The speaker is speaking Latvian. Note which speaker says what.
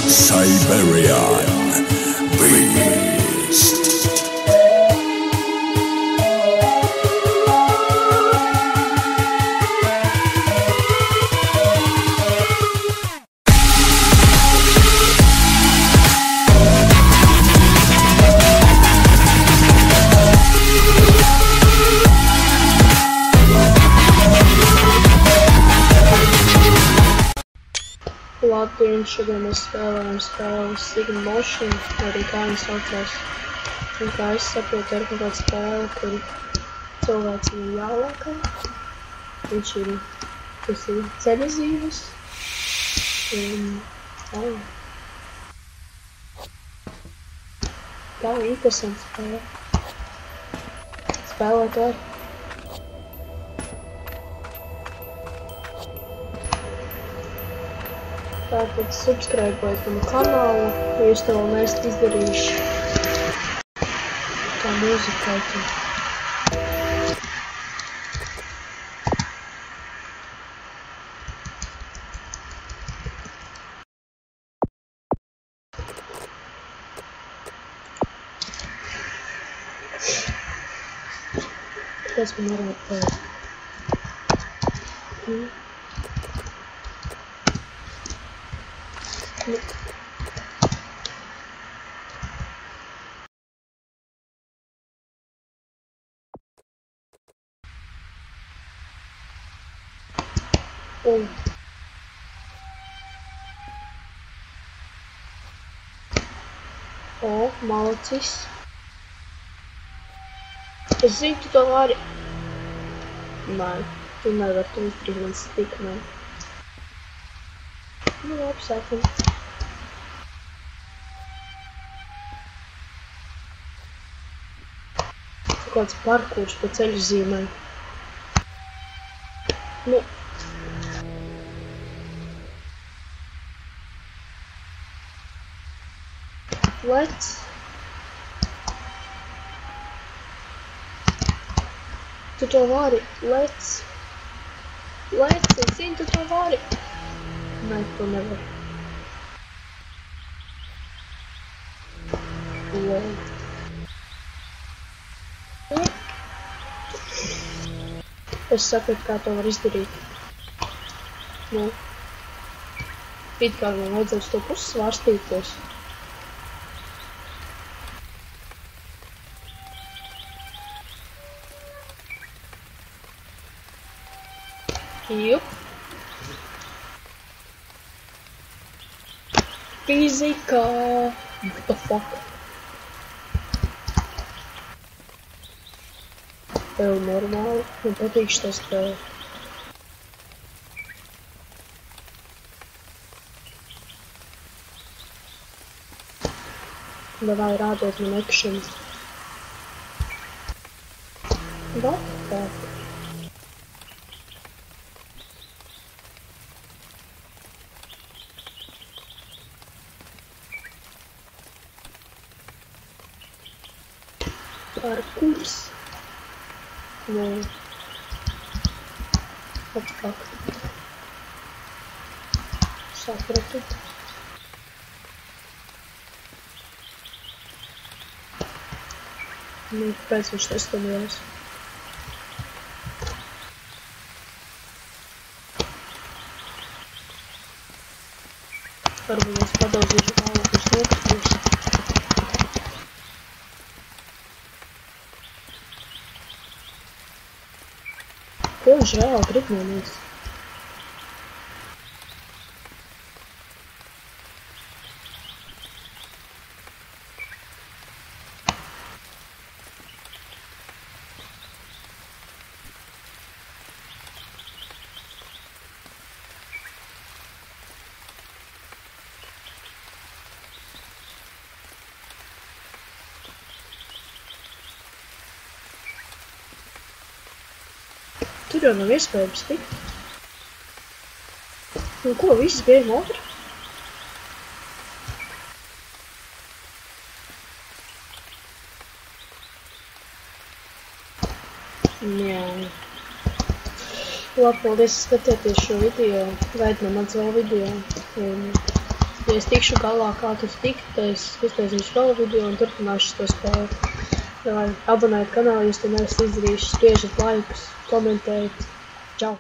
Speaker 1: Siberian Beast.
Speaker 2: Latviju, un šodien mēs spēlējam spēli Signal Motion, arī kā viņi saucās. Un kā es saprotu, ir kaut kāda spēle, kur cilvēks viņam jālākā. Viņš ir, tas ir ceļazīmes. Tā ir interesanta spēle. Spēlēt var. Tātad subscribe-ojiet manu kanālu, ja jūs to vēl neesat izdarījuši. Tā mūzika aicina. Tas man varētu pēc. O, malacis. Es zinu, tu to vari. Nē, tu nevar to izdarīt, man stik, nē. Nu, labi, sākam. Kāds parkūrs pa ceļu zīmēm. Nu. Lec. Tu to vari. Lec. Lec, es zinu, tu to vari. Nē, to nevar. Lec. Es sapratu, kā to var izdarīt. Nu, it kā man vajadzētu to pusi svārstīties. Jup. Fizika. What the fuck? Tev normāli, man patīk šitā spēle. Davai rādot man action. What the fuck? Parkurs. Nē. What the fuck? Sapratu. Nu, kāpēc viņš testamējās? Varbūt es padauzīšu tālāk uz notikļus. Ko viņš reāli grib no mums? Tur jau nav iespējams tikt. Un ko, viss bija ātri? Jā. Labi, paldies, skatieties šo video. Gaidu no mans vēl video. Un Ja es tikšu galā, kā tur tikt, tad es uztaisīšu vēl video un turpināšu to spēli. Abonējiet kanālu, jūs to neesat izdarījuši, spriežat laikus, komentējiet. Čau!